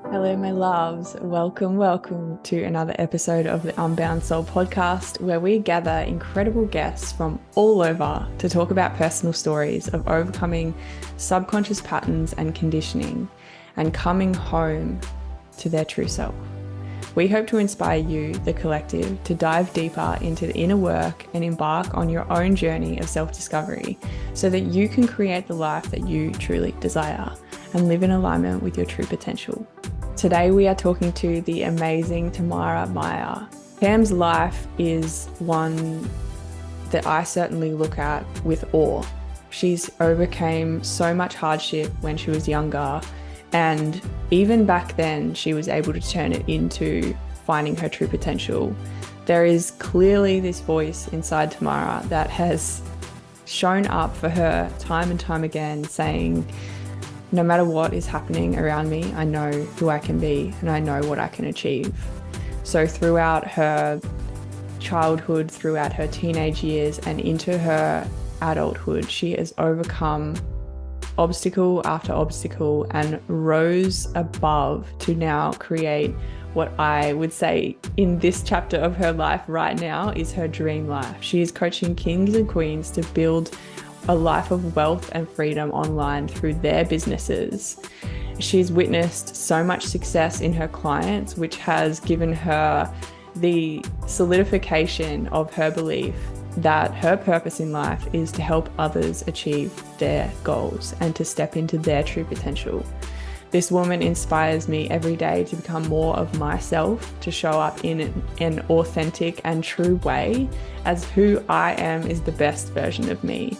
Hello, my loves. Welcome to another episode of the Unbound Soul podcast, where we gather incredible guests from all over to talk about personal stories of overcoming subconscious patterns and conditioning and coming home to their true self. We hope to inspire you, the collective, to dive deeper into the inner work and embark on your own journey of self-discovery so that you can create the life that you truly desire and live in alignment with your true potential. Today we are talking to the amazing Tamara Meyer. Tam's life is one that I certainly look at with awe. She's overcame so much hardship when she was younger, and even back then she was able to turn it into finding her true potential. There is clearly this voice inside Tamara that has shown up for her time and time again, saying, no matter what is happening around me, I know who I can be and I know what I can achieve. So throughout her childhood, throughout her teenage years, and into her adulthood, she has overcome obstacle after obstacle and rose above to now create what I would say in this chapter of her life right now is her dream life. She is coaching kings and queens to build a life of wealth and freedom online through their businesses. She's witnessed so much success in her clients, which has given her the solidification of her belief that her purpose in life is to help others achieve their goals and to step into their true potential. This woman inspires me every day to become more of myself, to show up in an authentic and true way as who I am is the best version of me.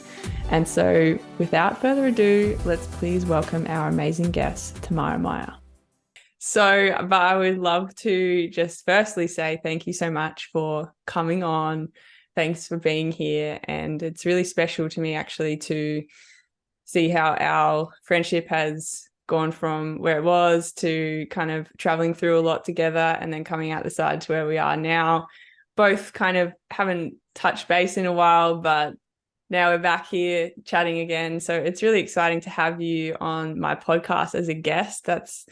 And so without further ado, let's please welcome our amazing guest, Tamara Meyer. But I would love to just firstly say thank you so much for coming on. Thanks for being here. And it's really special to me actually to see how our friendship has gone from where it was to kind of traveling through a lot together and then coming out the side to where we are now. Both kind of haven't touched base in a while, but now we're back here chatting again. So it's really exciting to have you on my podcast as a guest. That's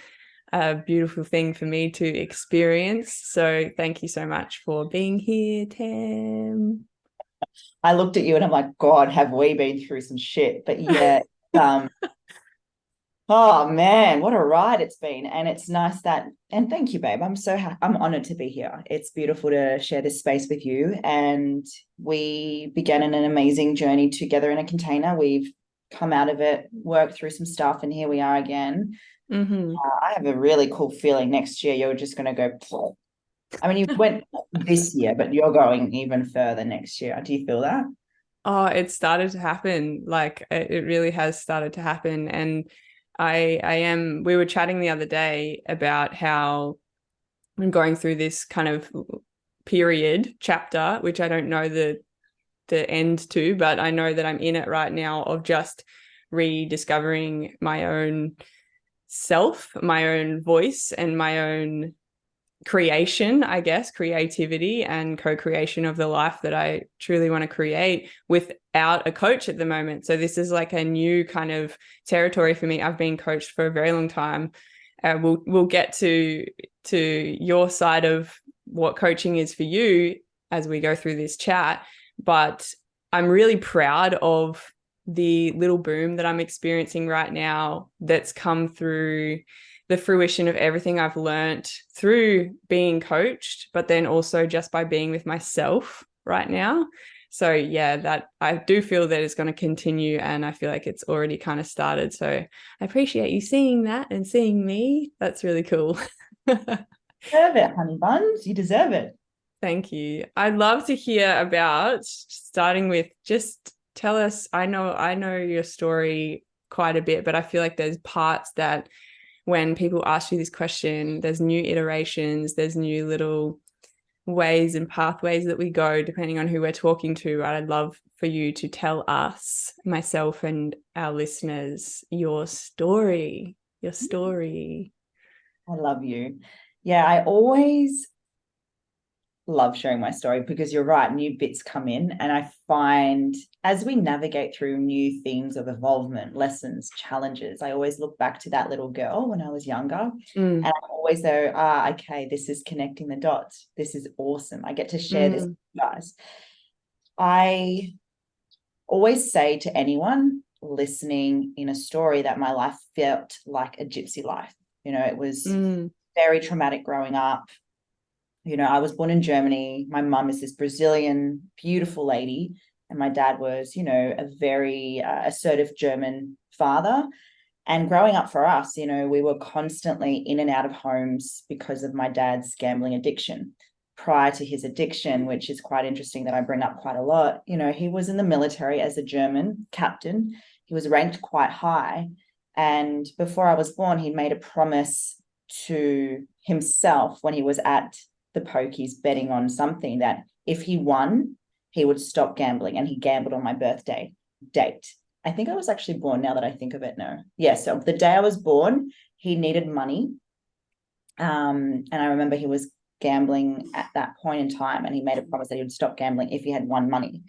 a beautiful thing for me to experience. So thank you so much for being here, Tam. I looked at you and I'm like, God, have we been through some shit? But yeah, um, oh man, what a ride it's been. And it's nice and thank you, babe. I'm honored to be here. It's beautiful to share this space with you. And we began in an amazing journey together in a container. We've come out of it, worked through some stuff, and here we are again. Mm-hmm. I have a really cool feeling next year you're just going to go, pfft. I mean, you went this year, but you're going even further next year. Do you feel that? Oh, it started to happen. Like it really has started to happen. And we were chatting the other day about how I'm going through this kind of period chapter, which I don't know the end to, but I know that I'm in it right now of just rediscovering my own self, my own voice, and my own creation, I guess, creativity and co-creation of the life that I truly want to create without a coach at the moment. So this is like a new kind of territory for me. I've been coached for a very long time. We'll get to your side of what coaching is for you as we go through this chat, but I'm really proud of the little boom that I'm experiencing right now that's come through the fruition of everything I've learned through being coached, but then also just by being with myself right now. So yeah, that I do feel that it's going to continue, and I feel like it's already kind of started. So I appreciate you seeing that and seeing me. That's really cool. Deserve it, honey buns. You deserve it. Thank you. I'd love to hear about, starting with, just tell us, I know your story quite a bit, but I feel like there's parts that when people ask you this question, there's new iterations, there's new little ways and pathways that we go depending on who we're talking to. I'd love for you to tell us, myself and our listeners, your story. I love you. Yeah, I always love sharing my story because you're right, new bits come in. And I find as we navigate through new themes of involvement, lessons, challenges, I always look back to that little girl when I was younger. And I'm always there, okay, this is connecting the dots. This is awesome. I get to share this with you guys. I always say to anyone listening in a story that my life felt like a gypsy life. It was very traumatic growing up. I was born in Germany. My mum is this Brazilian, beautiful lady. And my dad was, a very assertive German father. And growing up for us, we were constantly in and out of homes because of my dad's gambling addiction. Prior to his addiction, which is quite interesting that I bring up quite a lot, he was in the military as a German captain. He was ranked quite high. And before I was born, he'd made a promise to himself when he was at the pokies betting on something that if he won, he would stop gambling. And he gambled on my birthday date. I think I was actually born, now that I think of it. No. Yeah, so the day I was born, he needed money. And I remember he was gambling at that point in time, and he made a promise that he would stop gambling if he had won money.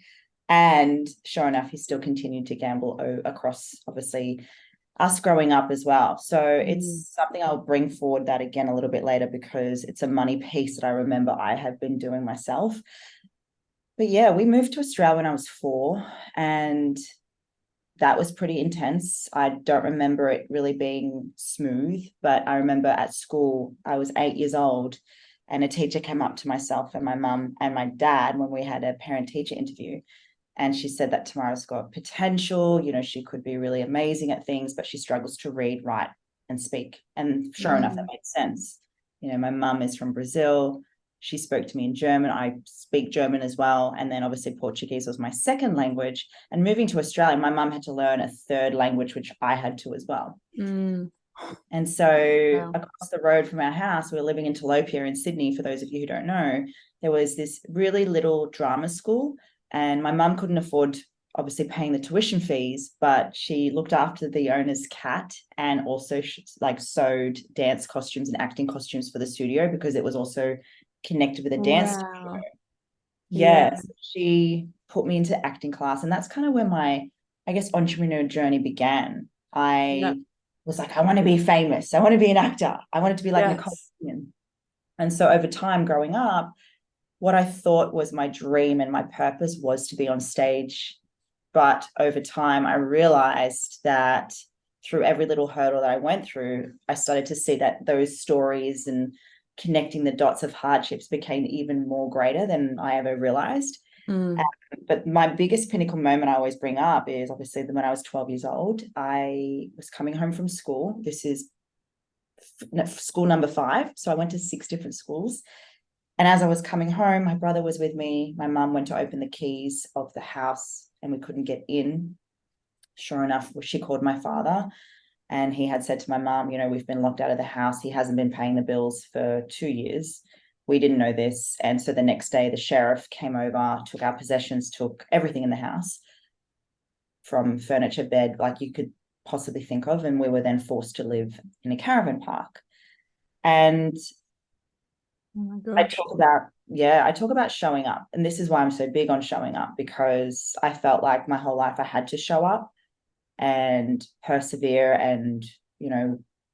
And sure enough, he still continued to gamble across, obviously, us growing up as well. So it's something I'll bring forward that again a little bit later, because it's a money piece that I remember I have been doing myself. But yeah, we moved to Australia when I was 4, and that was pretty intense. I don't remember it really being smooth, but I remember at school, I was 8 years old, and a teacher came up to myself and my mum and my dad when we had a parent-teacher interview. And she said that Tamara's got potential, she could be really amazing at things, but she struggles to read, write, and speak. And sure enough, that made sense. My mum is from Brazil. She spoke to me in German. I speak German as well. And then obviously Portuguese was my second language. And moving to Australia, my mum had to learn a third language, which I had to as well. And so across the road from our house, we were living in Tilapia in Sydney. For those of you who don't know, there was this really little drama school, and my mum couldn't afford obviously paying the tuition fees, but she looked after the owner's cat and also sewed dance costumes and acting costumes for the studio, because it was also connected with a dance studio. Yeah. So she put me into acting class, and that's kind of where my, I guess, entrepreneur journey began. I was like, I want to be famous. I want to be an actor. I wanted to be like Nicole Kidman. And so over time growing up, what I thought was my dream and my purpose was to be on stage. But over time, I realized that through every little hurdle that I went through, I started to see that those stories and connecting the dots of hardships became even more greater than I ever realized. But my biggest pinnacle moment I always bring up is obviously when I was 12 years old. I was coming home from school. This is school number 5. So I went to 6 different schools. And as I was coming home, my brother was with me. My mum went to open the keys of the house and we couldn't get in. Sure enough, she called my father, and he had said to my mum, we've been locked out of the house. He hasn't been paying the bills for 2 years. We didn't know this. And so the next day, the sheriff came over, took our possessions, took everything in the house, from furniture, bed, like you could possibly think of. And we were then forced to live in a caravan park. And I talk about showing up. And this is why I'm so big on showing up, because I felt like my whole life I had to show up and persevere and,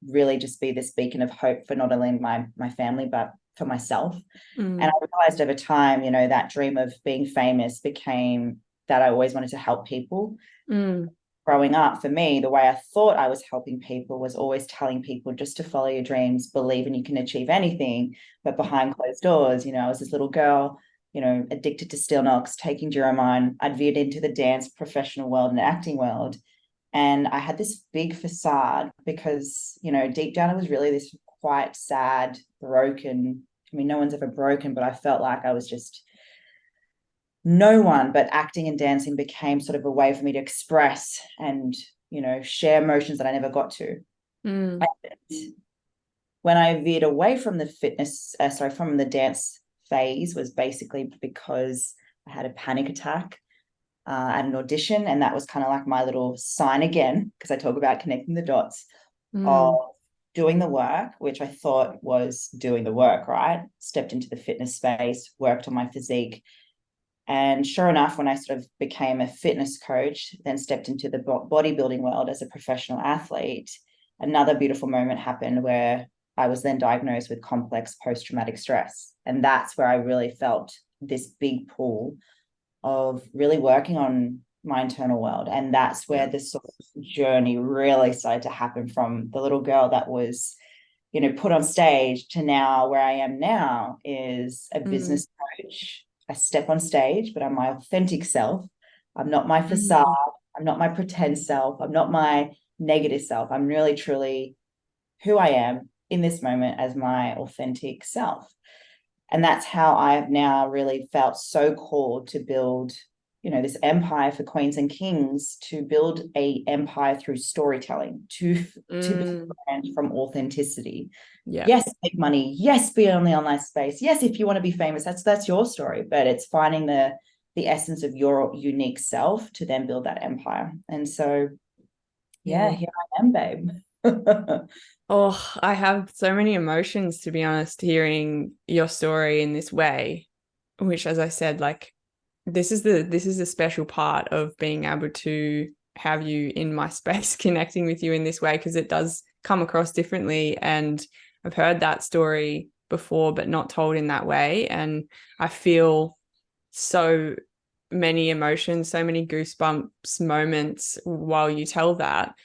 really just be this beacon of hope for not only my family, but for myself. And I realized over time, that dream of being famous became that I always wanted to help people. Growing up, for me, the way I thought I was helping people was always telling people just to follow your dreams, believe and you can achieve anything. But behind closed doors, I was this little girl, addicted to steel knocks, taking Duromine. I'd veered into the dance professional world and acting world. And I had this big facade because, deep down, it was really this quite sad, broken. I mean, no one's ever broken, but I felt like I was just no one. But acting and dancing became sort of a way for me to express and, share emotions that I never got to. When I veered away from the from the dance phase was basically because I had a panic attack at an audition, and that was kind of like my little sign again, because I talk about connecting the dots of doing the work, which I thought was doing the work, right? Stepped into the fitness space, worked on my physique. And sure enough, when I sort of became a fitness coach, then stepped into the bodybuilding world as a professional athlete, another beautiful moment happened where I was then diagnosed with complex post-traumatic stress. And that's where I really felt this big pull of really working on my internal world. And that's where this sort of journey really started to happen, from the little girl that was, put on stage to now where I am now is a business coach. I step on stage, but I'm my authentic self. I'm not my facade. I'm not my pretend self. I'm not my negative self. I'm really, truly who I am in this moment as my authentic self. And that's how I have now really felt so called to build, this empire for queens and kings, to build a empire through storytelling, to build a brand from authenticity. Yeah. Yes, make money. Yes, be on the online space. Yes, if you want to be famous, that's your story. But it's finding the essence of your unique self to then build that empire. And so, here I am, babe. Oh, I have so many emotions, to be honest, hearing your story in this way, which, as I said, like, this is the special part of being able to have you in my space, connecting with you in this way, because it does come across differently. And I've heard that story before, but not told in that way. And I feel so many emotions, so many goosebumps moments while you tell that.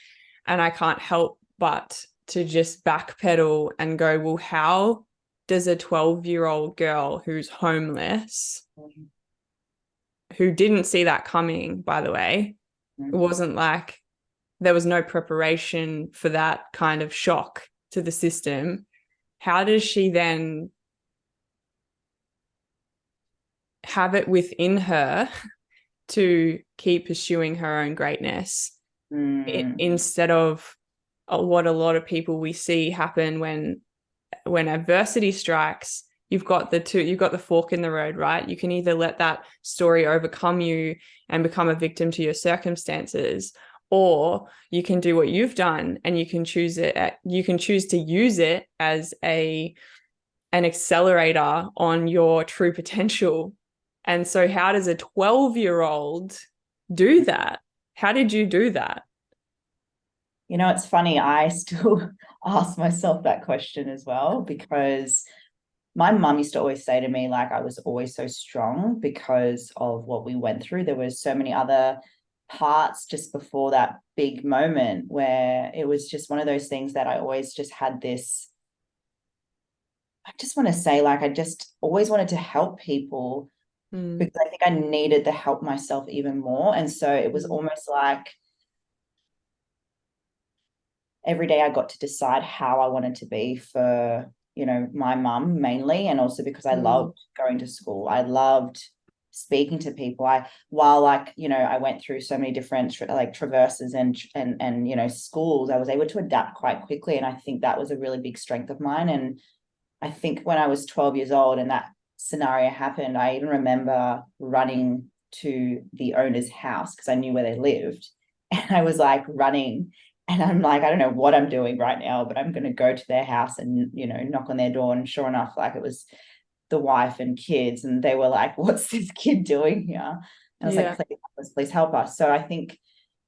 And I can't help but to just backpedal and go, well, how does a 12-year-old girl who's homeless, who didn't see that coming, by the way, it wasn't like there was no preparation for that kind of shock to the system, how does she then have it within her to keep pursuing her own greatness instead of what a lot of people we see happen when adversity strikes? You've got the fork in the road, right? You can either let that story overcome you and become a victim to your circumstances, or you can do what you've done and you can choose to use it as an accelerator on your true potential. And so how does a 12-year-old do that? How did you do that? It's funny. I still ask myself that question as well, because my mum used to always say to me, like, I was always so strong because of what we went through. There were so many other parts just before that big moment where it was just one of those things that I always just had this, I just want to say, like, I just always wanted to help people because I think I needed to help myself even more. And so it was almost like every day I got to decide how I wanted to be for, my mum mainly, and also because I loved going to school. I loved speaking to people. I went through so many different traverses and schools, I was able to adapt quite quickly. And I think that was a really big strength of mine. And I think when I was 12 years old and that scenario happened, I even remember running to the owner's house because I knew where they lived. And I was like running, and I'm like, I don't know what I'm doing right now, but I'm going to go to their house and, knock on their door. And sure enough, like, it was the wife and kids. And they were like, what's this kid doing here? And I was like, please help us. So I think,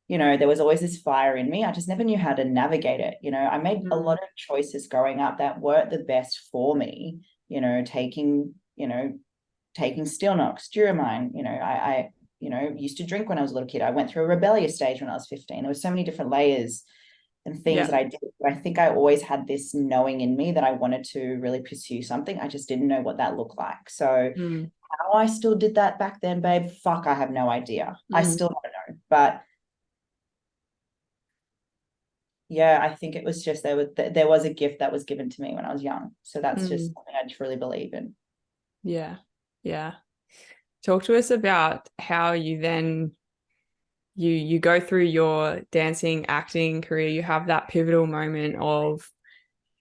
there was always this fire in me. I just never knew how to navigate it. I made a lot of choices growing up that weren't the best for me, taking steel knocks, Duromine. I used to drink when I was a little kid. I went through a rebellious stage when I was 15. There were so many different layers and things that I did. But I think I always had this knowing in me that I wanted to really pursue something. I just didn't know what that looked like. So how I still did that back then, babe, fuck, I have no idea. I still don't know. But yeah, I think it was just there was a gift that was given to me when I was young. So that's just something I truly believe in. Yeah. Yeah. Talk to us about how you then you go through your dancing, acting career. You have that pivotal moment of,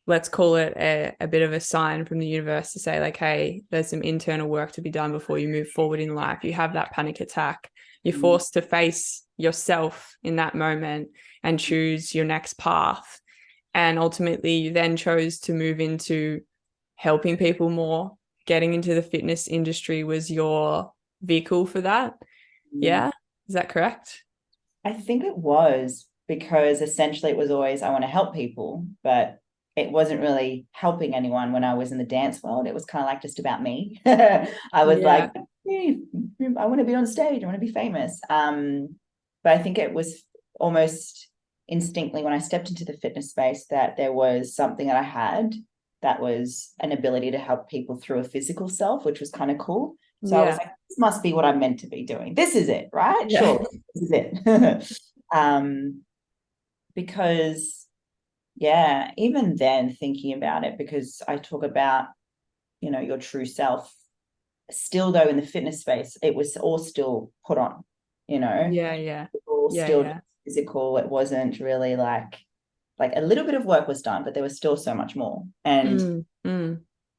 let's call it a bit of a sign from the universe to say, like, hey, there's some internal work to be done before you move forward in life. You have that panic attack. You're forced to face yourself in that moment and choose your next path. And ultimately you then chose to move into helping people more. Getting into the fitness industry was your vehicle for that. Yeah. Is that correct? I think it was, because essentially it was always, I want to help people, but it wasn't really helping anyone when I was in the dance world. It was kind of like just about me. I was like, hey, I want to be on stage. I want to be famous. But I think it was almost instinctively when I stepped into the fitness space that there was something that I had that was an ability to help people through a physical self, which was kind of cool. So I was like, this must be what I'm meant to be doing. This is it, right? Yeah. Sure, this is it. Because yeah, even then thinking about it, because I talk about, your true self, still though in the fitness space, it was all still put on, Yeah. it all still physical. It wasn't really like a little bit of work was done, but there was still so much more.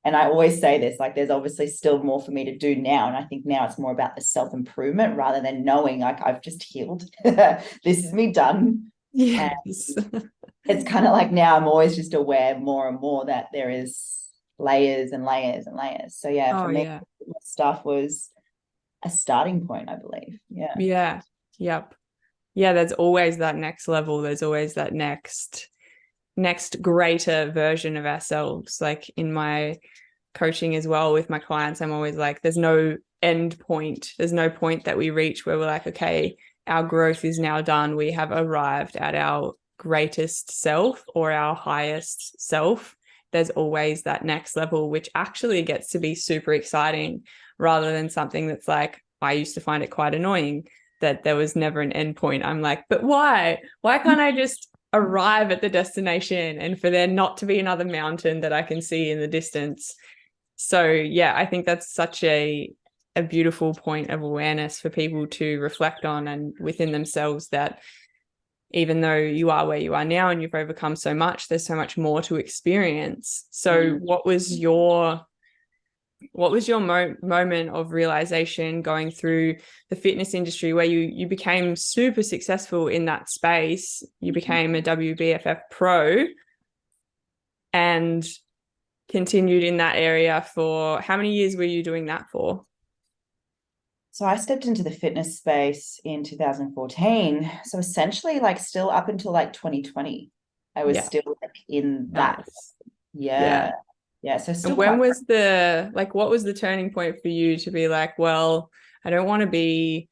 And I always say this, like, there's obviously still more for me to do now. And I think now it's more about the self-improvement rather than knowing like I've just healed. This is me done. Yes. And it's kind of like now I'm always just aware more and more that there is layers and layers and layers. So yeah, for me, stuff was a starting point, I believe. Yeah. Yeah. Yep. Yeah, there's always that next level. There's always that next greater version of ourselves. Like in my coaching as well with my clients, I'm always like, there's no end point. There's no point that we reach where we're like, okay, our growth is now done. We have arrived at our greatest self or our highest self. There's always that next level, which actually gets to be super exciting rather than something that's like, I used to find it quite annoying that there was never an end point. I'm like, but why? Why can't I just arrive at the destination and for there not to be another mountain that I can see in the distance? So yeah, I think that's such a beautiful point of awareness for people to reflect on and within themselves, that even though you are where you are now and you've overcome so much, there's so much more to experience. So what was your moment of realization going through the fitness industry where you became super successful in that space? You became a WBFF pro and continued in that area for how many years were you doing that for? So I stepped into the fitness space in 2014. So essentially like still up until like 2020, I was still like in that. Nice. Yeah. So still. And when was what was the turning point for you to be like, well, I don't want to be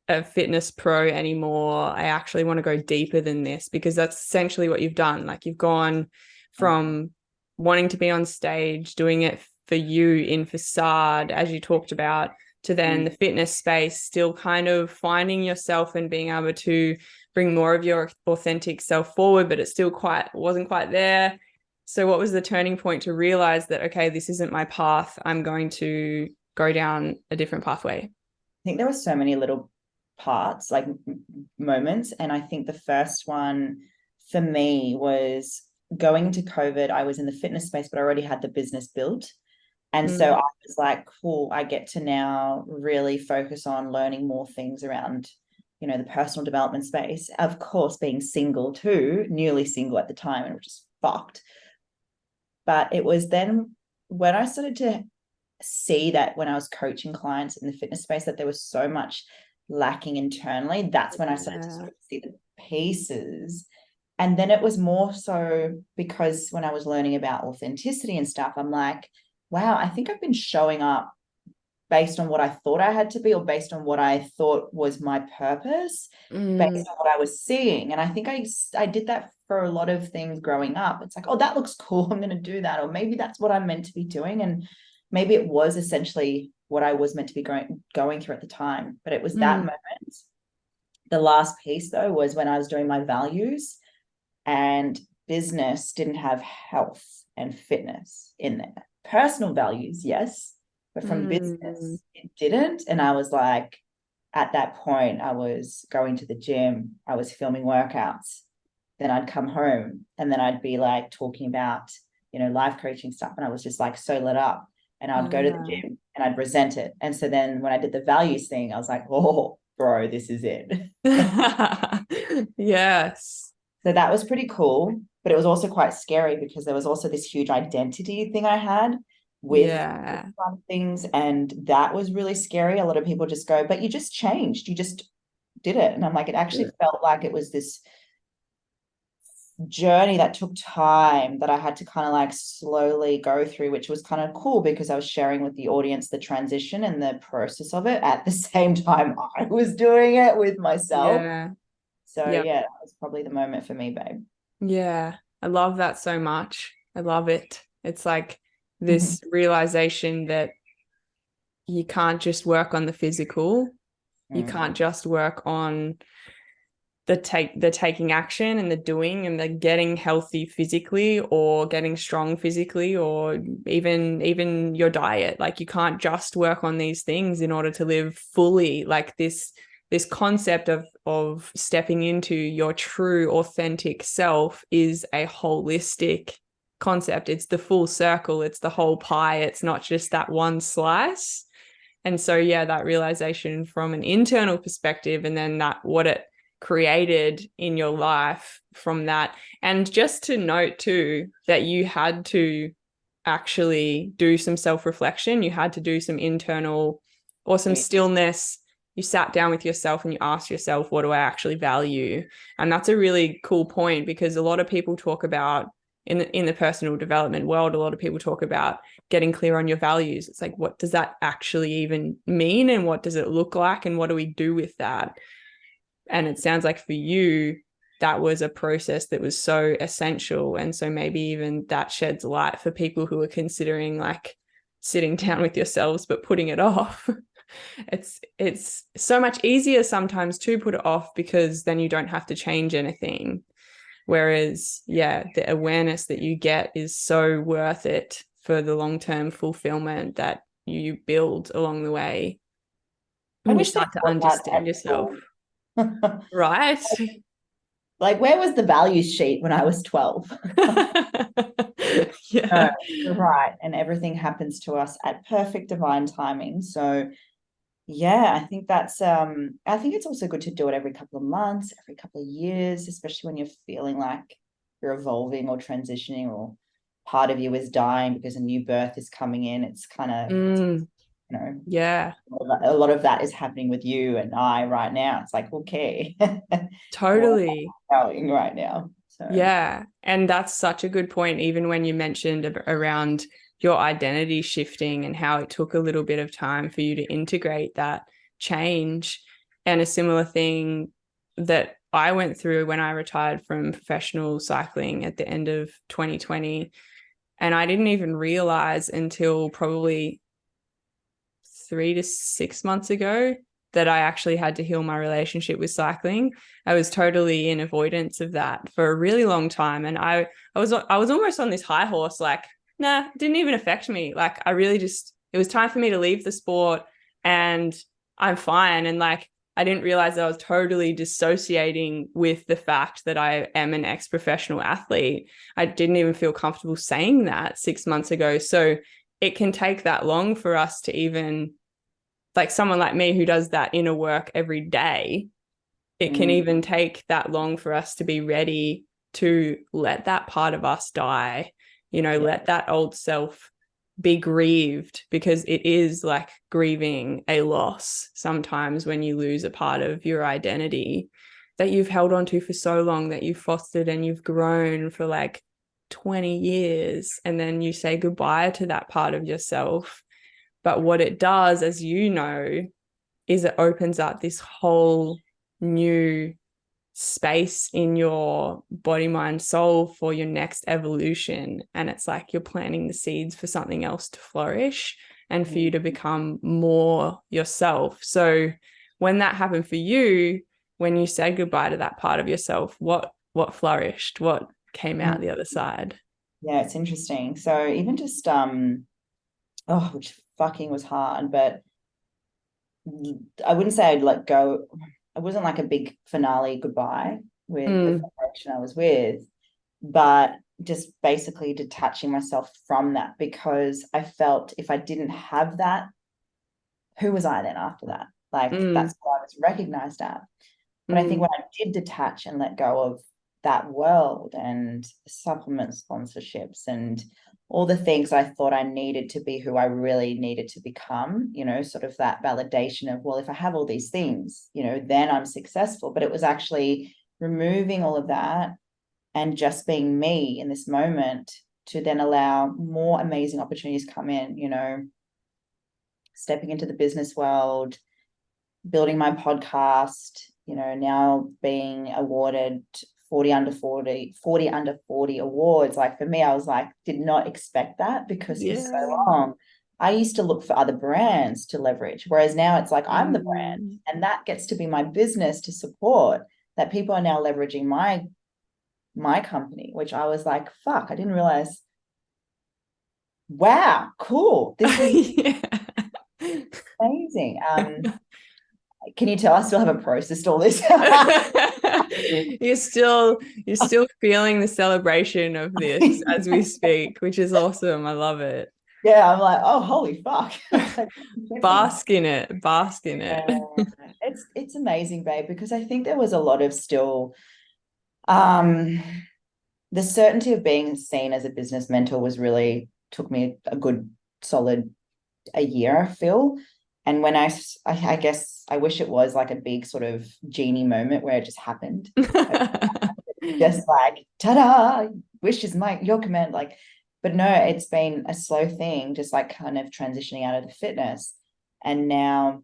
a fitness pro anymore. I actually want to go deeper than this, because that's essentially what you've done. Like you've gone from wanting to be on stage, doing it for you in facade, as you talked about, to then the fitness space, still kind of finding yourself and being able to bring more of your authentic self forward, but it still wasn't quite there. So what was the turning point to realize that, okay, this isn't my path, I'm going to go down a different pathway? I think there were so many little parts, like moments. And I think the first one for me was going into COVID. I was in the fitness space, but I already had the business built. And so I was like, cool, I get to now really focus on learning more things around, the personal development space. Of course, being single too, newly single at the time, and just fucked. But it was then when I started to see that when I was coaching clients in the fitness space that there was so much lacking internally, that's when I started to sort of see the pieces. And then it was more so because when I was learning about authenticity and stuff, I'm like, wow, I think I've been showing up based on what I thought I had to be, or based on what I thought was my purpose, based on what I was seeing. And I think I did that for a lot of things growing up. It's like, oh, that looks cool, I'm going to do that. Or maybe that's what I'm meant to be doing. And maybe it was essentially what I was meant to be going through at the time. But it was that moment. The last piece, though, was when I was doing my values, and business didn't have health and fitness in there. Personal values, yes, but from business, it didn't. And I was like, at that point, I was going to the gym, I was filming workouts. Then I'd come home and then I'd be like talking about, life coaching stuff. And I was just like so lit up. And I'd go to the gym and I'd present it. And so then when I did the values thing, I was like, oh, bro, this is it. Yes. So that was pretty cool, but it was also quite scary because there was also this huge identity thing I had with Yeah. some things, and that was really scary. A lot of people just go, but you just changed, you just did it. And I'm like, it actually felt like it was this journey that took time that I had to kind of like slowly go through, which was kind of cool because I was sharing with the audience the transition and the process of it at the same time I was doing it with myself. Yeah. So Yep. yeah, that was probably the moment for me, babe. Yeah. I love that so much. I love it. It's like this realization that you can't just work on the physical. You can't just work on the taking action and the doing and the getting healthy physically or getting strong physically or even your diet. Like you can't just work on these things in order to live fully. Like this concept of stepping into your true authentic self is a holistic concept. It's the full circle, it's the whole pie. It's not just that one slice. And so yeah, that realization from an internal perspective and then that what it created in your life from that. And just to note too that you had to actually do some self-reflection, you had to do some internal or some stillness. You sat down with yourself and you asked yourself, what do I actually value? And that's a really cool point because a lot of people talk about in the personal development world, a lot of people talk about getting clear on your values. It's like, what does that actually even mean? And what does it look like? And what do we do with that? And it sounds like for you, that was a process that was so essential. And so maybe even that sheds light for people who are considering like sitting down with yourselves, but putting it off. It's so much easier sometimes to put it off because then you don't have to change anything. Whereas, yeah, the awareness that you get is so worth it for the long-term fulfillment that you build along the way. I And you wish they start to taught that understand at yourself. school. Right? Like, where was the values sheet when I was 12? Yeah. No, you're right. And everything happens to us at perfect divine timing. So yeah, I think I think it's also good to do it every couple of months, every couple of years, especially when you're feeling like you're evolving or transitioning or part of you is dying because a new birth is coming in. It's kind of, you know, Yeah, a lot of that is happening with you and I right now. It's like, okay, where totally. am I going right now? So Yeah. And that's such a good point, even when you mentioned around your identity shifting and how it took a little bit of time for you to integrate that change. And a similar thing that I went through when I retired from professional cycling at the end of 2020. And I didn't even realize until probably 3 to 6 months ago that I actually had to heal my relationship with cycling. I was totally in avoidance of that for a really long time. And I was almost on this high horse, like, nah, it didn't even affect me. Like I really just, it was time for me to leave the sport and I'm fine. And like, I didn't realize that I was totally dissociating with the fact that I am an ex-professional athlete. I didn't even feel comfortable saying that 6 months ago. So it can take that long for us to even, like someone like me who does that inner work every day, it can even take that long for us to be ready to let that part of us die, let that old self be grieved, because it is like grieving a loss sometimes when you lose a part of your identity that you've held on to for so long, that you've fostered and you've grown for like 20 years, and then you say goodbye to that part of yourself. But what it does, as you know, is it opens up this whole new space in your body, mind, soul for your next evolution. And it's like you're planting the seeds for something else to flourish and for you to become more yourself. So when that happened for you, when you said goodbye to that part of yourself, what flourished? What came out the other side? yeah, it's interesting. So even just which fucking was hard, but I wouldn't say I'd let go. It wasn't like a big finale goodbye with the foundation I was with, but just basically detaching myself from that, because I felt if I didn't have that, who was I then after that? Like that's what I was recognized at. But I think when I did detach and let go of that world and supplement sponsorships and all the things I thought I needed to be who I really needed to become, you know, sort of that validation of, well, if I have all these things, you know, then I'm successful. But it was actually removing all of that and just being me in this moment to then allow more amazing opportunities come in, you know, stepping into the business world, building my podcast, you know, now being awarded 40 under 40 awards. Like for me, I was like, did not expect that, because for so long I used to look for other brands to leverage. Whereas now it's like I'm the brand, and that gets to be my business to support, that people are now leveraging my company, which I was like, fuck, I didn't realize. Wow, cool. This is amazing. Can you tell I still haven't processed all this? You're still feeling the celebration of this as we speak, which is awesome. I love it. Yeah, I'm like, oh, holy fuck. Bask in it. It's amazing, babe, because I think there was a lot of still the certainty of being seen as a business mentor was really took me a good solid a year, I feel. And when I guess I wish it was like a big sort of genie moment where it just happened. Just like, ta-da, wish is your command. Like, but no, it's been a slow thing, just like kind of transitioning out of the fitness. And now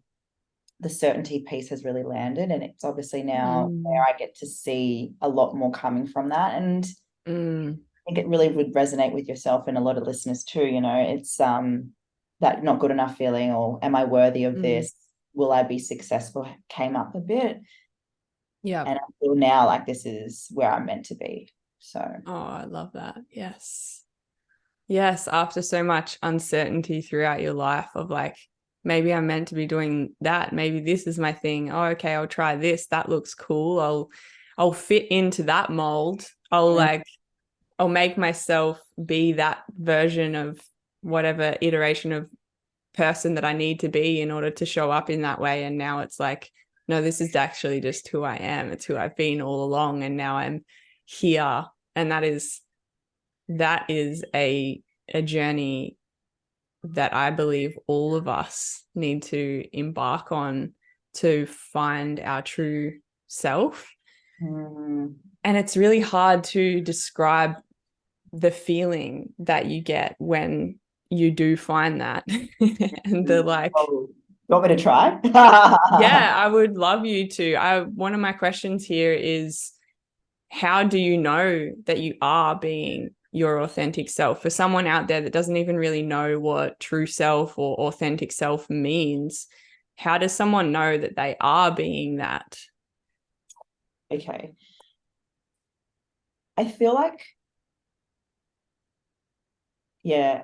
the certainty piece has really landed. And it's obviously now where I get to see a lot more coming from that. And I think it really would resonate with yourself and a lot of listeners too. You know, it's that not good enough feeling, or am I worthy of this? Will I be successful? Came up a bit. Yeah. And I feel now like this is where I'm meant to be. So. Oh, I love that. Yes. After so much uncertainty throughout your life of like, maybe I'm meant to be doing that. Maybe this is my thing. Oh, okay, I'll try this. That looks cool. I'll fit into that mold. I'll make myself be that version of whatever iteration of person that I need to be in order to show up in that way. And now it's like, no, this is actually just who I am. It's who I've been all along. And now I'm here. And that is a journey that I believe all of us need to embark on to find our true self. And it's really hard to describe the feeling that you get when you do find that. And the like, you want me to try? Yeah, I would love you to. One of my questions here is, how do you know that you are being your authentic self? For someone out there that doesn't even really know what true self or authentic self means, how does someone know that they are being that? Okay. I feel like, yeah,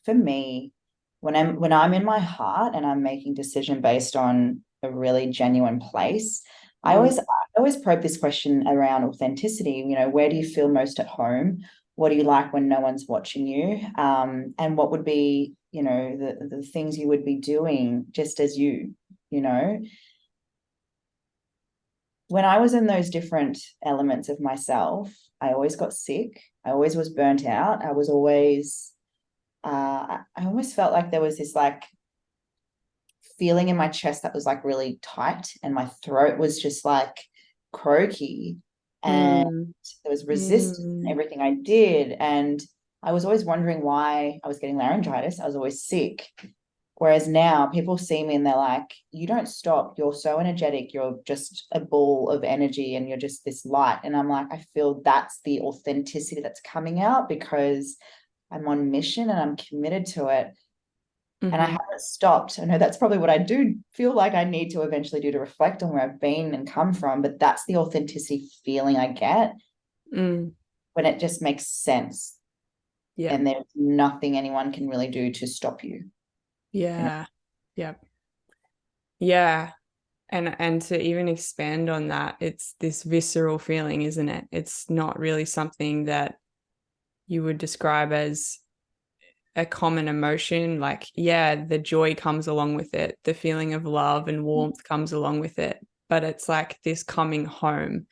for me, when I'm in my heart and I'm making decision based on a really genuine place, I always probe this question around authenticity. You know, where do you feel most at home? What do you like when no one's watching you? And what would be, you know, the things you would be doing just as you know. When I was in those different elements of myself, I always got sick. I always was burnt out. I was always I almost felt like there was this like feeling in my chest that was like really tight, and my throat was just like croaky, and there was resistance in everything I did. And I was always wondering why I was getting laryngitis. I was always sick. Whereas now people see me and they're like, you don't stop. You're so energetic. You're just a ball of energy and you're just this light. And I'm like, I feel that's the authenticity that's coming out, because I'm on mission and I'm committed to it. And I haven't stopped. I know that's probably what I do feel like I need to eventually do, to reflect on where I've been and come from. But that's the authenticity feeling I get when it just makes sense. Yeah. And there's nothing anyone can really do to stop you. Yeah. You know? Yep. Yeah. And to even expand on that, it's this visceral feeling, isn't it? It's not really something that you would describe as a common emotion. Like, yeah, the joy comes along with it. The feeling of love and warmth comes along with it. But it's like this coming home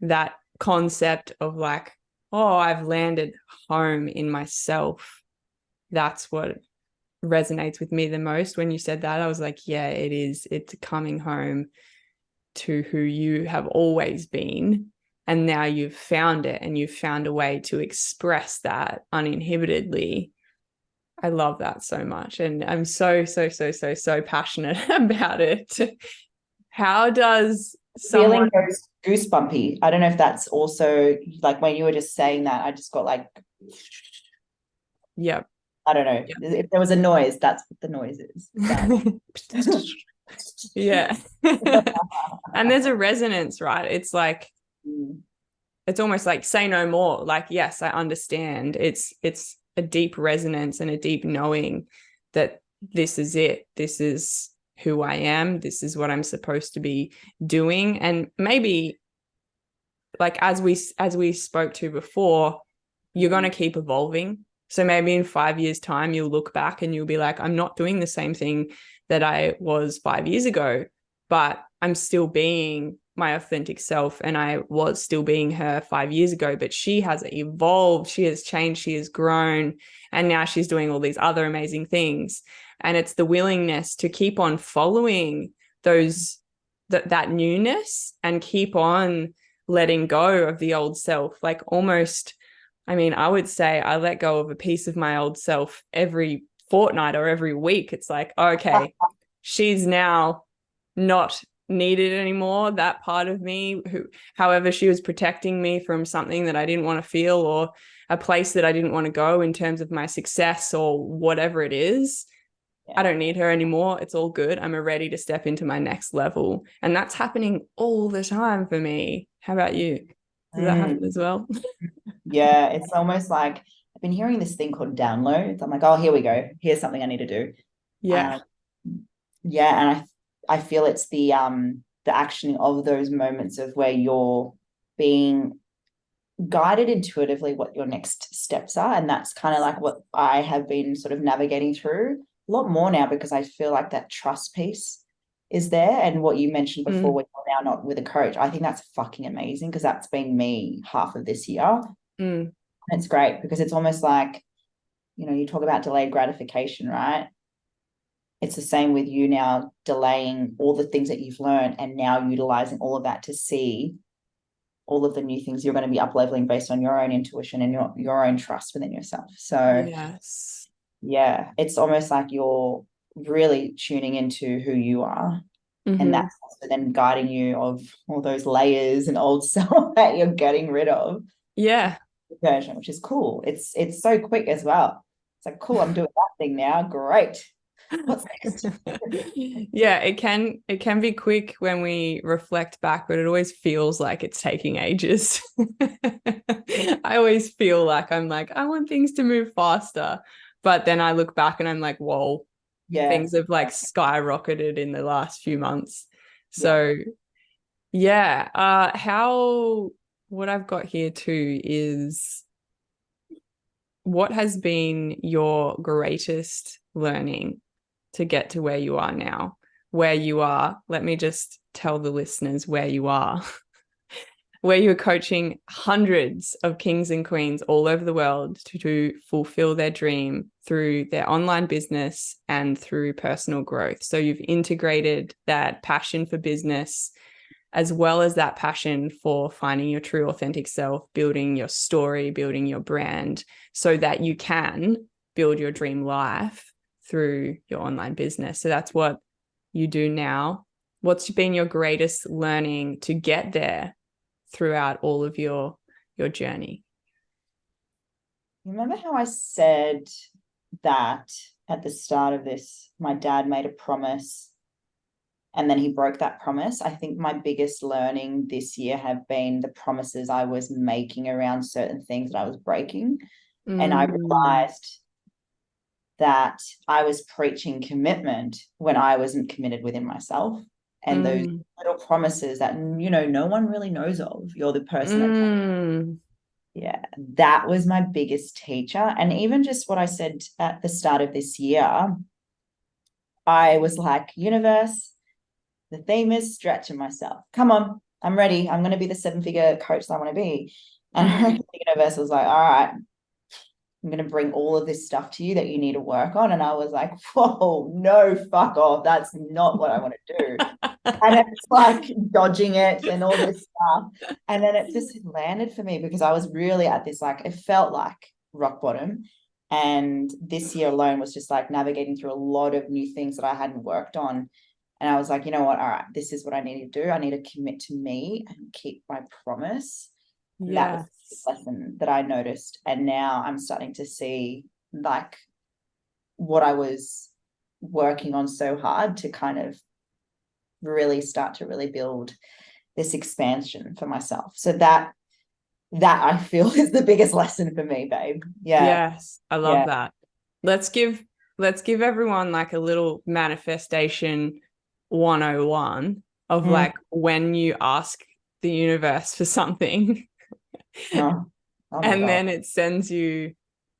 that concept of like, oh, I've landed home in myself. That's what resonates with me the most. When you said that, I was like, yeah, it is. It's coming home to who you have always been. And now you've found it, and you've found a way to express that uninhibitedly. I love that so much. And I'm so passionate about it. How does someone... Feeling goosebumpy. I don't know if that's also like when you were just saying that, I just got like, Yep. I don't know. Yep. If there was a noise, that's what the noise is. Yeah. And there's a resonance, right? It's like, it's almost like say no more. Like, yes, I understand. It's a deep resonance and a deep knowing that this is it. This is who I am. This is what I'm supposed to be doing. And maybe, like, as we spoke to before, you're going to keep evolving. So maybe in 5 years' time, you'll look back and you'll be like, I'm not doing the same thing that I was 5 years ago, but I'm still being my authentic self, and I was still being her 5 years ago, but she has evolved, she has changed, she has grown, and now she's doing all these other amazing things. And it's the willingness to keep on following that newness and keep on letting go of the old self. Like, almost, I mean, I would say I let go of a piece of my old self every fortnight or every week. It's like, okay, she's now not needed anymore. That part of me, who, however, she was protecting me from something that I didn't want to feel, or a place that I didn't want to go in terms of my success or whatever it is. I don't need her anymore. It's all good. I'm ready to step into my next level. And that's happening all the time for me. How about you? Does that happen as well? Yeah, it's almost like I've been hearing this thing called downloads. I'm like, oh, here we go. Here's something I need to do. Yeah. Yeah, and I feel it's the actioning of those moments of where you're being guided intuitively what your next steps are. And that's kind of like what I have been sort of navigating through a lot more now, because I feel like that trust piece is there. And what you mentioned before, when you're now not with a coach, I think that's fucking amazing, because that's been me half of this year. And it's great because it's almost like, you know, you talk about delayed gratification, right? It's the same with you now, delaying all the things that you've learned and now utilizing all of that to see all of the new things you're going to be up-leveling based on your own intuition and your own trust within yourself. So yes, yeah, it's almost like you're really tuning into who you are. And that's also then guiding you of all those layers and old self that you're getting rid of. Yeah. Version, which is cool. It's so quick as well. It's like, cool, I'm doing that thing now. Great. What's next? Yeah, it can be quick when we reflect back, but it always feels like it's taking ages. I always feel like I'm like, I want things to move faster. But then I look back and I'm like, whoa, things have like skyrocketed in the last few months. So what I've got here too is, what has been your greatest learning to get to where you are now? Where you are, let me just tell the listeners where you are. Where you're coaching hundreds of kings and queens all over the world to fulfill their dream through their online business and through personal growth. So you've integrated that passion for business as well as that passion for finding your true authentic self, building your story, building your brand, so that you can build your dream life through your online business. So that's what you do now. What's been your greatest learning to get there throughout all of your journey? Remember how I said that at the start of this, my dad made a promise and then he broke that promise? I think my biggest learning this year have been the promises I was making around certain things that I was breaking. And I realized that I was preaching commitment when I wasn't committed within myself. And those little promises that, you know, no one really knows of. You're the person that yeah, that was my biggest teacher. And even just what I said at the start of this year, I was like, universe, the theme is stretching myself. Come on, I'm ready. I'm going to be the 7-figure coach that I want to be. And Mm-hmm. the universe was like, all right, I'm going to bring all of this stuff to you that you need to work on. And I was like, whoa, no, fuck off. That's not what I want to do. And it's like dodging it and all this stuff. And then it just landed for me because I was really at this, like, it felt like rock bottom. And this year alone was just like navigating through a lot of new things that I hadn't worked on. And I was like, you know what? All right, this is what I need to do. I need to commit to me and keep my promise. And that was Yes. the lesson that I noticed. And now I'm starting to see like what I was working on so hard to kind of really start to really build this expansion for myself. So that I feel is the biggest lesson for me, babe. Yeah. Yes, I love Yeah. that. Let's give everyone like a little manifestation 101 of Mm. like when you ask the universe for something Oh, oh my and God. then it sends you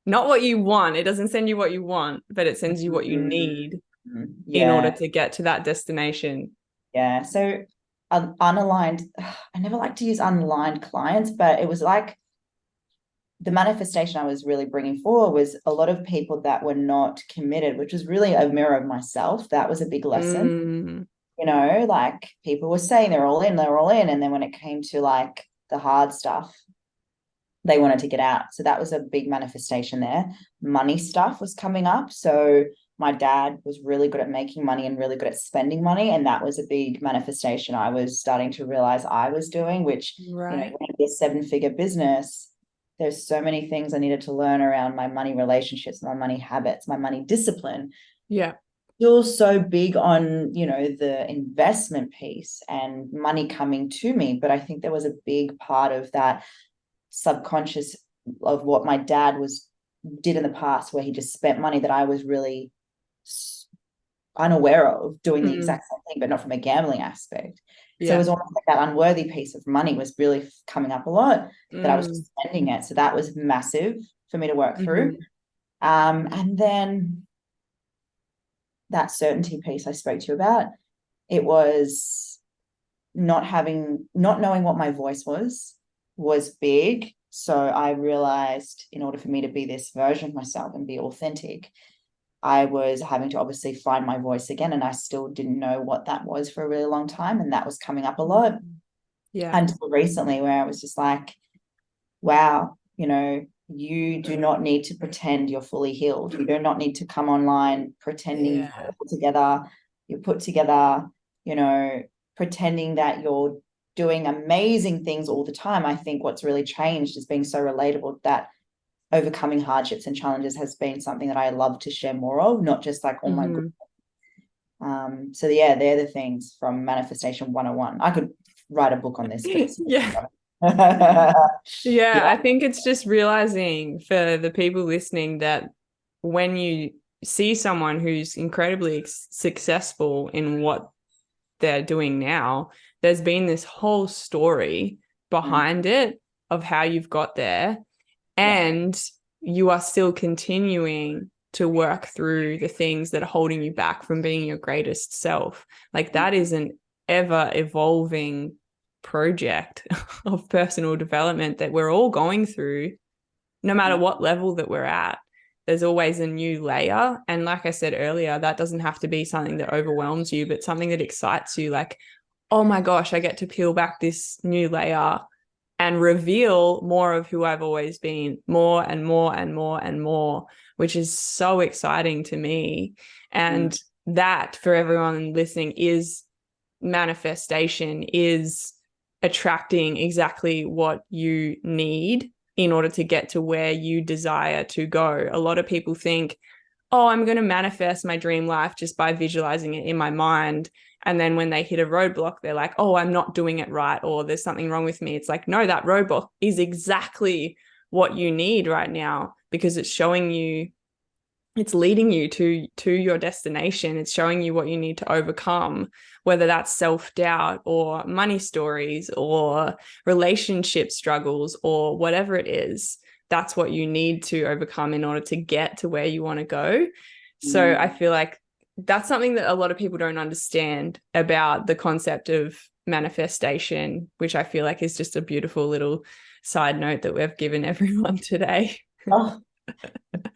not what you want. It doesn't send you what you want, but it sends you what you need in order Yeah. to get to that destination. Yeah. So unaligned, I never like to use unaligned clients, but it was like the manifestation I was really bringing forward was a lot of people that were not committed, which was really a mirror of myself. That was a big lesson. Mm, Like people were saying they're all in, they're all in. And then when it came to like the hard stuff, they wanted to get out. So that was a big manifestation there. Money stuff was coming up. So my dad was really good at making money and really good at spending money. And that was a big manifestation I was starting to realize I was doing, which, right. a 7-figure business, there's so many things I needed to learn around my money relationships, my money habits, my money discipline. Yeah. Still so big on, the investment piece and money coming to me. But I think there was a big part of that subconscious of what my dad did in the past, where he just spent money that I was really unaware of doing the Mm, exact same thing, but not from a gambling aspect. So it yeah. was almost like that unworthy piece of money was really coming up a lot, that I was Mm, just spending it. So that was massive for me to work through. mm-hmm. And then that certainty piece I spoke to you about, it was not knowing what my voice was big. So I realized in order for me to be this version of myself and be authentic, I was having to obviously find my voice again. And I still didn't know what that was for a really long time. And that was coming up a lot Yeah. until recently, where I was just like, wow, you do not need to pretend you're fully healed. You do not need to come online pretending Yeah. you're put together, you know, pretending that you're doing amazing things all the time. I think what's really changed is being so relatable, that overcoming hardships and challenges has been something that I love to share more of, not just like, oh my Mm-hmm. God. So yeah, they're the things from Manifestation 101. I could write a book on this, but it's Yeah. yeah. Yeah, I think it's just realizing for the people listening that when you see someone who's incredibly successful in what they're doing now, there's been this whole story behind it of how you've got there, Yeah. and you are still continuing to work through the things that are holding you back from being your greatest self. Like that is an ever evolving project of personal development that we're all going through, no matter what level that we're at. There's always a new layer. And like I said earlier, that doesn't have to be something that overwhelms you, but something that excites you. Like, oh my gosh, I get to peel back this new layer and reveal more of who I've always been, more and more and more and more, which is so exciting to me. And that, for everyone listening, is manifestation, is attracting exactly what you need in order to get to where you desire to go. A lot of people think, oh, I'm going to manifest my dream life just by visualizing it in my mind. And then when they hit a roadblock, they're like, oh, I'm not doing it right, or there's something wrong with me. It's like, no, that roadblock is exactly what you need right now, because it's showing you, it's leading you to your destination. It's showing you what you need to overcome, whether that's self-doubt or money stories or relationship struggles or whatever it is. That's what you need to overcome in order to get to where you want to go. So I feel like that's something that a lot of people don't understand about the concept of manifestation, which I feel like is just a beautiful little side note that we've given everyone today. Oh,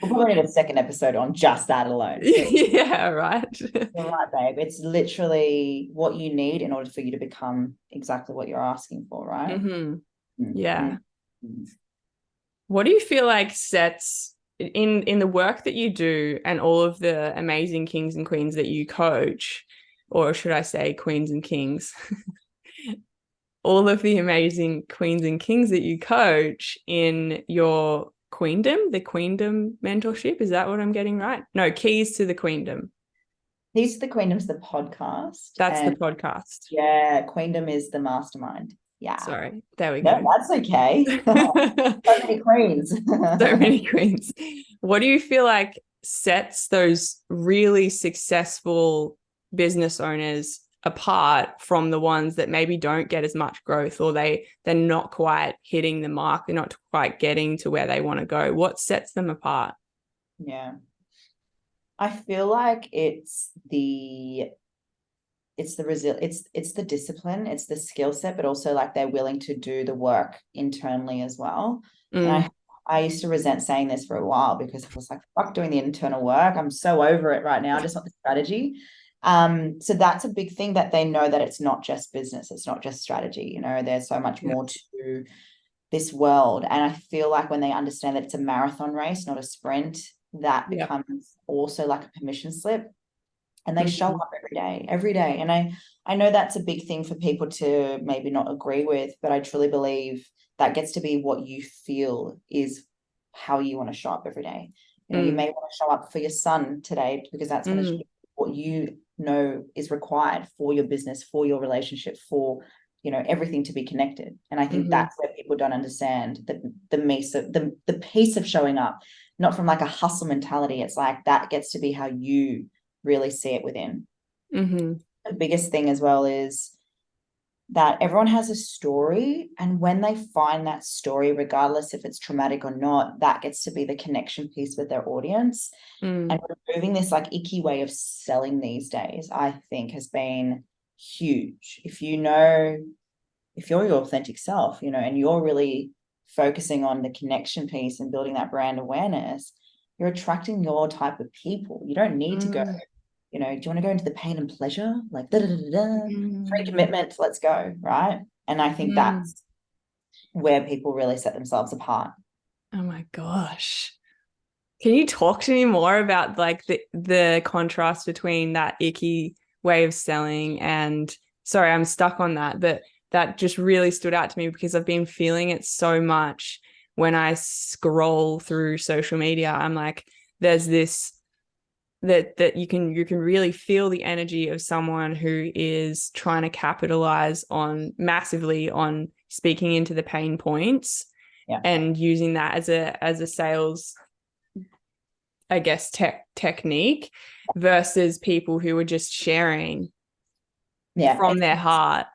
we'll probably need a second episode on just that alone. Yeah, right. You're right, babe. It's literally what you need in order for you to become exactly what you're asking for, right? Yeah. Mm-hmm. What do you feel like sets in the work that you do and all of the amazing kings and queens that you coach, or should I say queens and kings, all of the amazing queens and kings that you coach in your Queendom, the Queendom mentorship? Is that what I'm getting right? No, Keys to the Queendom. Keys to the Queendom's the podcast. That's the podcast. Yeah, Queendom is the mastermind. Yeah. Sorry. There we No, go. that's okay. So many queens. So many queens. What do you feel like sets those really successful business owners apart from the ones that maybe don't get as much growth, or they're not quite hitting the mark, they're not quite getting to where they want to go? What sets them apart? Yeah. I feel like it's the it's the discipline, it's the skill set, but also like they're willing to do the work internally as well. And I used to resent saying this for a while because I was like, fuck doing the internal work. I'm so over it right now. I just want the strategy. So that's a big thing, that they know that it's not just business, it's not just strategy. There's so much more to this world. And I feel like when they understand that it's a marathon race, not a sprint, that becomes also like a permission slip. And they show up every day. And I know that's a big thing for people to maybe not agree with, but I truly believe that gets to be what you feel is how you want to show up every day. You may want to show up for your son today because that's going to be what you know is required for your business, for your relationship, for everything to be connected. And I think that's where people don't understand that the piece of showing up, not from like a hustle mentality. It's like that gets to be how you really see it within. The biggest thing as well is that everyone has a story, and when they find that story, regardless if it's traumatic or not, that gets to be the connection piece with their audience. And removing this like icky way of selling these days, I think, has been huge. If you're your authentic self, and you're really focusing on the connection piece and building that brand awareness, you're attracting your type of people. You don't need to go, do you want to go into the pain and pleasure? Like, free commitment, let's go, right? And I think that's where people really set themselves apart. Oh my gosh. Can you talk to me more about like the contrast between that icky way of selling and, sorry, I'm stuck on that, but that just really stood out to me because I've been feeling it so much when I scroll through social media. I'm like, there's this that you can really feel the energy of someone who is trying to capitalize massively on speaking into the pain points and using that as a sales, I guess, technique, versus people who are just sharing from their heart.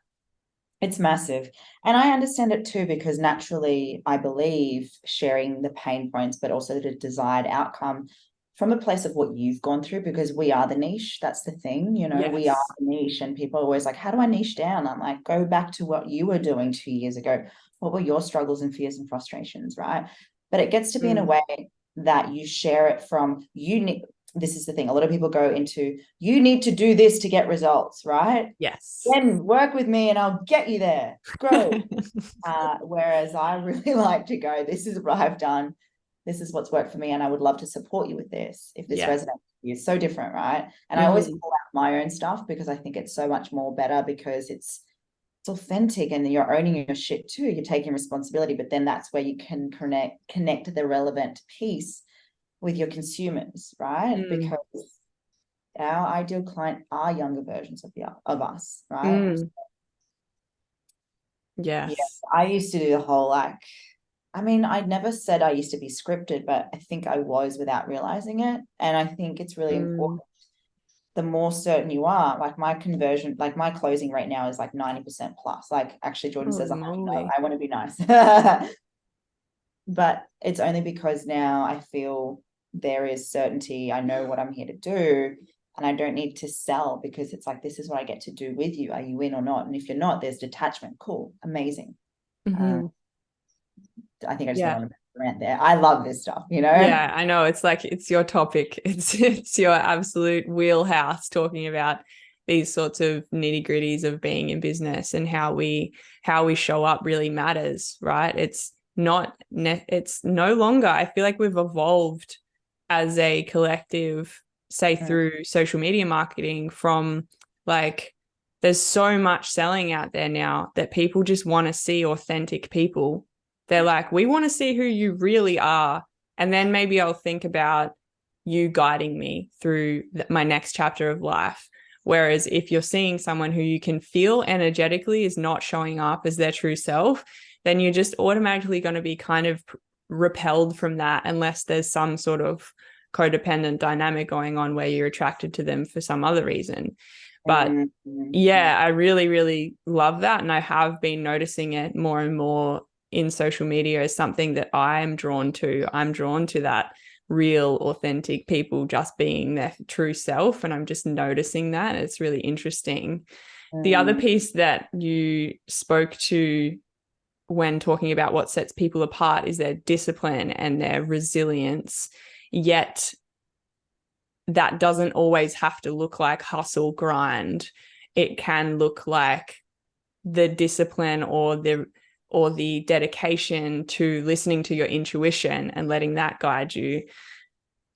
It's massive. And I understand it too, because naturally I believe sharing the pain points, but also the desired outcome from a place of what you've gone through, because we are the niche. That's the thing, we are the niche, and people are always like, how do I niche down? I'm like, go back to what you were doing 2 years ago. What were your struggles and fears and frustrations, right? But it gets to be in a way that you share it from this is the thing. A lot of people go into, you need to do this to get results, right? Yes. Then work with me and I'll get you there. Grow. Whereas I really like to go, this is what I've done. This is what's worked for me, and I would love to support you with this if this resonates with you. It's so different, right? And I always pull out my own stuff because I think it's so much more better, because it's authentic and you're owning your shit too. You're taking responsibility, but then that's where you can connect the relevant piece with your consumers, right? Because our ideal client are younger versions of us, right? Yes. I used to do the whole I never said I used to be scripted, but I think I was without realizing it. And I think it's really important. The more certain you are, like my conversion, like my closing rate now is like 90% plus. Like actually Jordan says, I want to be nice. But it's only because now I feel there is certainty. I know what I'm here to do. and I don't need to sell, because it's like, this is what I get to do with you. Are you in or not? And if you're not, there's detachment. Cool. Amazing. I think I just went on a rant there. I love this stuff, you know? Yeah, I know. It's like, it's your topic. It's your absolute wheelhouse, talking about these sorts of nitty-gritties of being in business, and how we show up really matters, right? It's no longer, I feel like we've evolved as a collective, say through social media marketing, from like, there's so much selling out there now that people just want to see authentic people. They're like, we want to see who you really are. And then maybe I'll think about you guiding me through my next chapter of life. Whereas if you're seeing someone who you can feel energetically is not showing up as their true self, then you're just automatically going to be kind of repelled from that, unless there's some sort of codependent dynamic going on where you're attracted to them for some other reason. But yeah, I really, really love that. And I have been noticing it more and more in social media as something that I'm drawn to. I'm drawn to that real, authentic people just being their true self. And I'm just noticing that. It's really interesting. The other piece that you spoke to when talking about what sets people apart is their discipline and their resilience. Yet that doesn't always have to look like hustle grind. It can look like the discipline or the dedication to listening to your intuition and letting that guide you.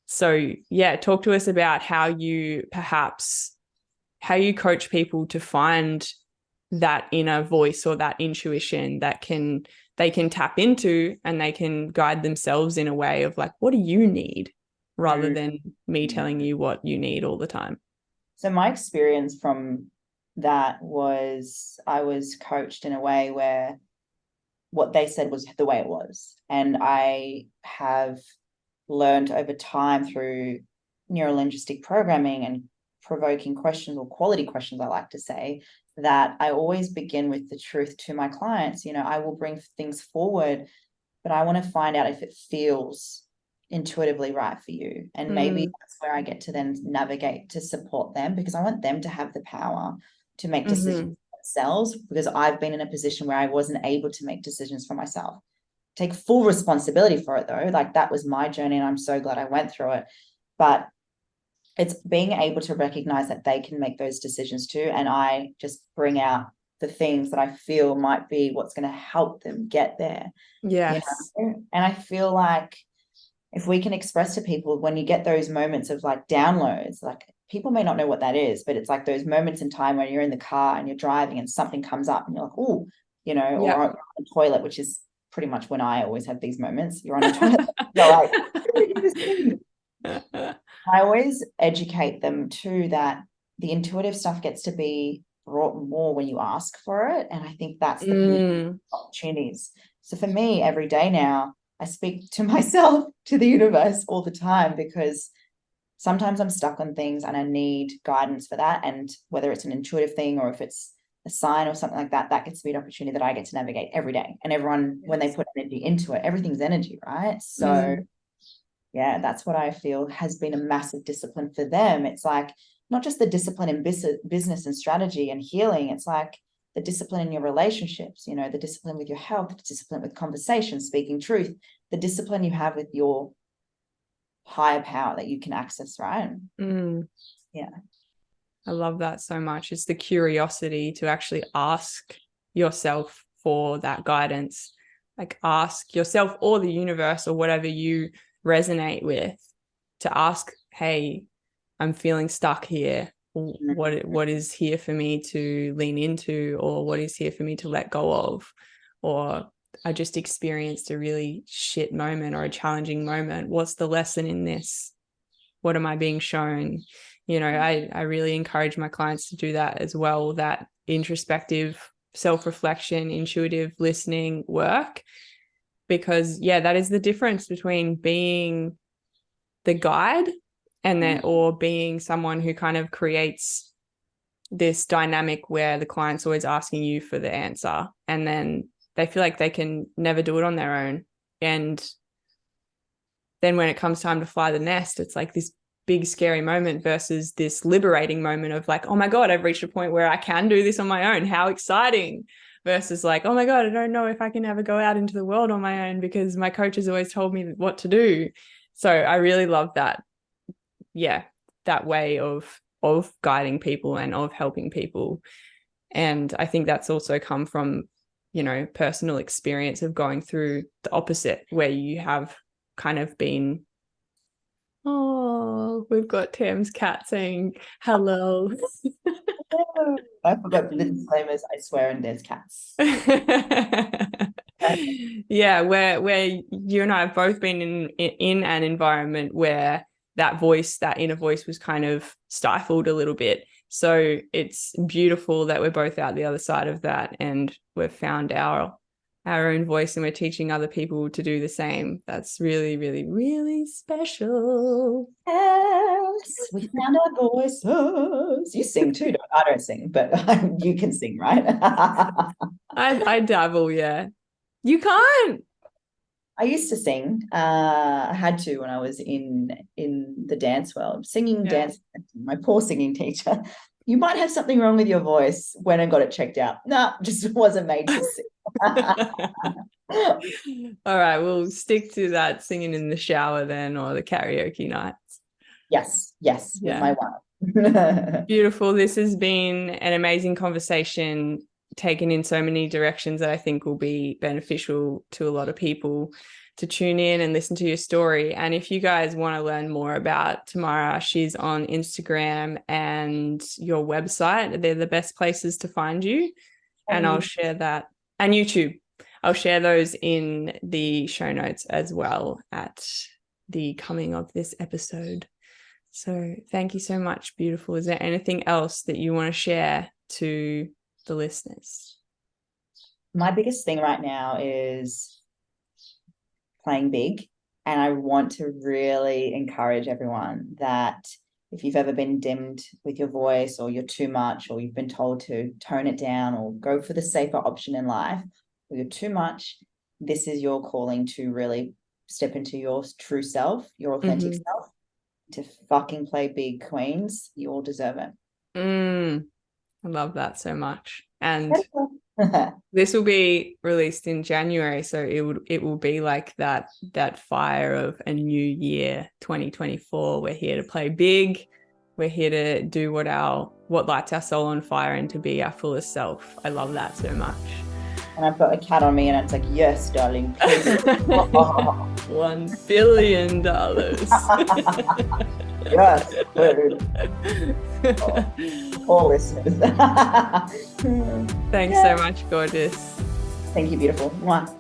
So yeah, talk to us about how you coach people to find that inner voice or that intuition that they can tap into, and they can guide themselves in a way of like, what do you need, rather than me telling you what you need all the time. So my experience from that was, I was coached in a way where what they said was the way it was. And I have learned over time through neurolinguistic programming and provoking questions, or quality questions, I like to say, that I always begin with the truth to my clients. You know, I will bring things forward, but I want to find out if it feels intuitively right for you. And maybe that's where I get to then navigate to support them, because I want them to have the power to make decisions themselves, because I've been in a position where I wasn't able to make decisions for myself. Take full responsibility for it though. Like, that was my journey, and I'm so glad I went through it. But it's being able to recognize that they can make those decisions too. And I just bring out the things that I feel might be what's going to help them get there. Yes. You know? And I feel like if we can express to people, when you get those moments of like downloads, like, people may not know what that is, but it's like those moments in time when you're in the car and you're driving and something comes up and you're like, oh, you know, or on the toilet, which is pretty much when I always have these moments. You're on a toilet, you're like, I always educate them too that the intuitive stuff gets to be brought more when you ask for it. And I think that's the opportunities. So for me, every day now, I speak to myself, to the universe all the time, because sometimes I'm stuck on things and I need guidance for that. And whether it's an intuitive thing or if it's a sign or something like that, that gets to be an opportunity that I get to navigate every day. And everyone, when they put energy into it, everything's energy, right? So yeah, that's what I feel has been a massive discipline for them. It's like, not just the discipline in business and strategy and healing. It's like the discipline in your relationships, you know, the discipline with your health, the discipline with conversation, speaking truth, the discipline you have with your higher power that you can access, right? Yeah. I love that so much. It's the curiosity to actually ask yourself for that guidance. Like, ask yourself or the universe or whatever you resonate with, to ask, hey, I'm feeling stuck here. What is here for me to lean into, or what is here for me to let go of? Or I just experienced a really shit moment or a challenging moment. What's the lesson in this? What am I being shown? You know, I really encourage my clients to do that as well, that introspective self-reflection, intuitive listening work, because yeah, that is the difference between being the guide and then, or being someone who kind of creates this dynamic where the client's always asking you for the answer, and then they feel like they can never do it on their own. And then when it comes time to fly the nest, it's like this big scary moment versus this liberating moment of like, oh my God, I've reached a point where I can do this on my own. How exciting. Versus like, oh my God, I don't know if I can ever go out into the world on my own because my coach has always told me what to do. So I really love that. Yeah, that way of guiding people and of helping people. And I think that's also come from, you know, personal experience of going through the opposite, where you have kind of been, oh, we've got Tam's cat saying hello. I forgot the disclaimers. I swear, and there's cats. Yeah, where you and I have both been in an environment where that inner voice was kind of stifled a little bit. So it's beautiful that we're both out the other side of that, and we've found our own voice, and we're teaching other people to do the same. That's really, really, really special. Yes, we found our voices. You sing too. I don't sing, but you can sing, right? I dabble, yeah. You can't. I used to sing. I had to when I was in the dance world, singing, dance. My poor singing teacher. You might have something wrong with your voice. When I got it checked out, no, just wasn't made to sing. All right, we'll stick to that singing in the shower then, or the karaoke nights. Yes, with my wife. Beautiful. This has been an amazing conversation, taken in so many directions that I think will be beneficial to a lot of people to tune in and listen to your story. And if you guys want to learn more about Tamara, she's on Instagram and your website. They're the best places to find you. And I'll share that. And YouTube. I'll share those in the show notes as well at the coming of this episode. So thank you so much, beautiful. Is there anything else that you want to share to the listeners? My biggest thing right now is playing big. And I want to really encourage everyone that if you've ever been dimmed with your voice, or you're too much, or you've been told to tone it down or go for the safer option in life, or you're too much, this is your calling to really step into your true self, your authentic self, to fucking play big, queens. You all deserve it. I love that so much. And this will be released in January, so it will be like that fire of a new year, 2024. We're here to play big. We're here to do what lights our soul on fire and to be our fullest self. I love that so much. And I've got a cat on me, and it's like, yes, darling. $1 billion. Yes. All listeners. Thanks so much, gorgeous. Thank you, beautiful. Mwah.